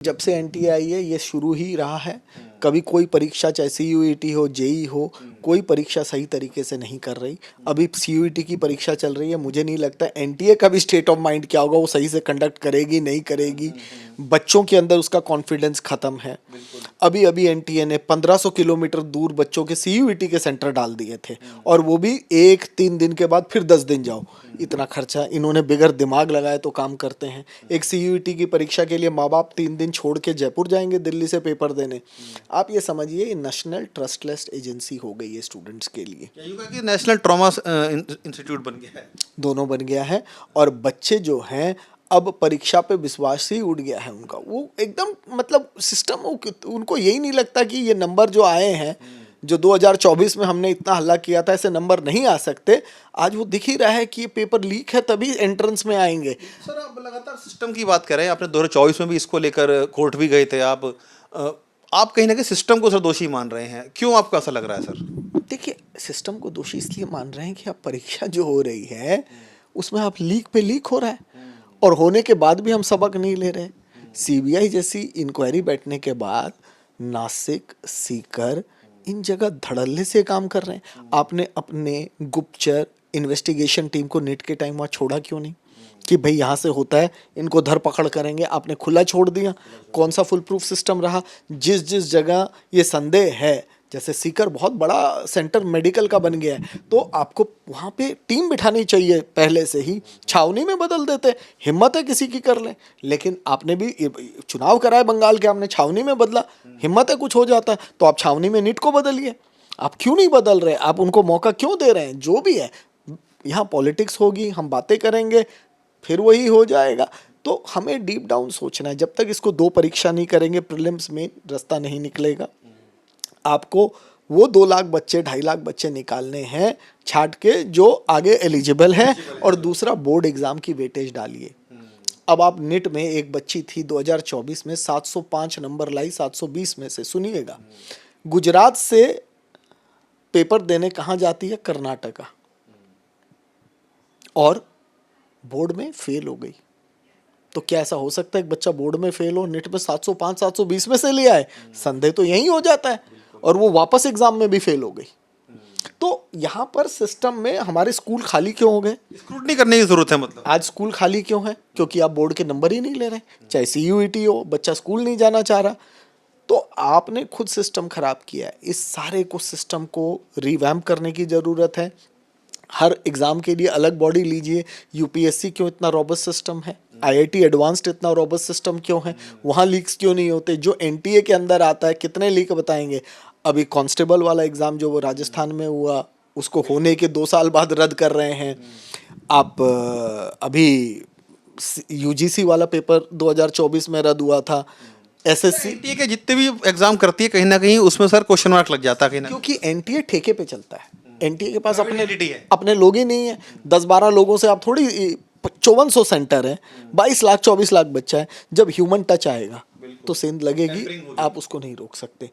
जब से एनटीए आई है ये शुरू ही रहा है। कभी कोई परीक्षा चाहे सीयूईटी हो जेई हो, कोई परीक्षा सही तरीके से नहीं कर रही। अभी सीयूईटी की परीक्षा चल रही है, मुझे नहीं लगता एनटीए का भी स्टेट ऑफ माइंड क्या होगा, वो सही से कंडक्ट करेगी नहीं करेगी। बच्चों के अंदर उसका कॉन्फिडेंस खत्म है। अभी अभी एनटीए ने 1500 किलोमीटर दूर बच्चों के सीयूईटी के सेंटर डाल दिए थे, और वो भी 1-3 दिन के बाद फिर 10 दिन जाओ। इतना खर्चा इन्होंने बिगर दिमाग लगाए तो काम करते हैं। एक सीयूईटी की परीक्षा के लिए माँ बाप 3 दिन छोड़ के जयपुर जाएंगे दिल्ली से पेपर देने। आप ये समझिए नेशनल ट्रस्टलेस एजेंसी हो गई है स्टूडेंट्स के लिए। कि नेशनल ट्रॉमा इंस्टीट्यूट बन गया है। दोनों बन गया है, और बच्चे जो हैं अब परीक्षा पे विश्वास ही उड़ गया है उनका। वो एकदम मतलब सिस्टम, उनको यही नहीं लगता कि ये नंबर जो आए हैं, जो 2024 में हमने इतना हल्ला किया था ऐसे नंबर नहीं आ सकते, आज वो दिख ही रहा है कि ये पेपर लीक है तभी एंट्रेंस में आएंगे। सर आप लगातार सिस्टम की बात कर रहे हैं, आपने 2024 में भी इसको लेकर कोर्ट भी गए थे आप कहीं ना कहीं सिस्टम को सर दोषी मान रहे हैं, क्यों आपको ऐसा लग रहा है सर? देखिए, सिस्टम को दोषी इसलिए मान रहे हैं कि अब परीक्षा जो हो रही है उसमें आप लीक पे लीक हो रहा है, और होने के बाद भी हम सबक नहीं ले रहे। सीबीआई जैसी इंक्वायरी बैठने के बाद नासिक, सीकर, इन जगह धड़ल्ले से काम कर रहे हैं। आपने अपने गुप्तचर इन्वेस्टिगेशन टीम को नीट के टाइम वहाँ छोड़ा क्यों नहीं कि भाई यहाँ से होता है, इनको धर पकड़ करेंगे? आपने खुला छोड़ दिया। कौन सा फुल प्रूफ सिस्टम रहा? जिस जिस जगह ये संदेह है, जैसे सीकर बहुत बड़ा सेंटर मेडिकल का बन गया है, तो आपको वहाँ पे टीम बिठानी चाहिए पहले से ही। छावनी में बदल देते, हिम्मत है किसी की कर लें। लेकिन आपने भी चुनाव कराए बंगाल के, आपने छावनी में बदला, हिम्मत है कुछ हो जाता है तो आप छावनी में नीट को बदलिए। आप क्यों नहीं बदल रहे? आप उनको मौका क्यों दे रहे हैं? जो भी है, यहाँ पॉलिटिक्स होगी, हम बातें करेंगे, फिर वही हो जाएगा। तो हमें डीप डाउन सोचना है। जब तक इसको 2 परीक्षा नहीं करेंगे, प्रीलिम्स में रास्ता नहीं निकलेगा। आपको वो 2 लाख बच्चे, 2.5 लाख बच्चे निकालने हैं छाट के जो आगे एलिजिबल है, और दूसरा बोर्ड एग्जाम की वेटेज डालिए। अब आप नीट में एक बच्ची थी 2024 में 705 नंबर लाई 720 में से। सुनिएगा, गुजरात से पेपर देने कहाँ जाती है? कर्नाटका, और बोर्ड में फेल हो गई। तो क्या ऐसा हो सकता है एक बच्चा बोर्ड में फेल हो, नेट में 705 720 में से लिया है? संदेह तो यही हो जाता है, और वो वापस एग्जाम में भी फेल हो गई। तो यहाँ पर सिस्टम में हमारे स्कूल खाली क्यों हो गए? स्क्रूटनी करने की जरूरत है। मतलब आज स्कूल खाली क्यों है? क्योंकि आप बोर्ड के नंबर ही नहीं ले रहे। चाहे सीयूईटी हो, बच्चा स्कूल नहीं जाना चाह रहा। तो आपने खुद सिस्टम खराब किया है। इस सारे को सिस्टम को रिवैम्प करने की ज़रूरत है। हर एग्ज़ाम के लिए अलग बॉडी लीजिए। यूपीएससी क्यों इतना रॉबस्ट सिस्टम है? आईआईटी एडवांस्ड इतना रॉबस्ट सिस्टम क्यों है? वहाँ लीक्स क्यों नहीं होते? जो एनटीए के अंदर आता है, कितने लीक बताएंगे? अभी कांस्टेबल वाला एग्ज़ाम जो वो राजस्थान में हुआ, उसको होने के 2 साल बाद रद्द कर रहे हैं। आप अभी यूजीसी वाला पेपर 2024 में रद्द हुआ था। एसएससी एनटीए के जितने भी एग्जाम करती है कहीं ना कहीं उसमें सर क्वेश्चन मार्क लग जाता है कहीं ना, क्योंकि एनटीए ठेके पे चलता है। एनटीए के पास है। अपने लोग ही नहीं है। 10-12 लोगों से आप थोड़ी 5400 सेंटर है, 22 लाख 24 लाख बच्चा है। जब ह्यूमन टच आएगा तो सेंध लगेगी, आप उसको नहीं रोक सकते।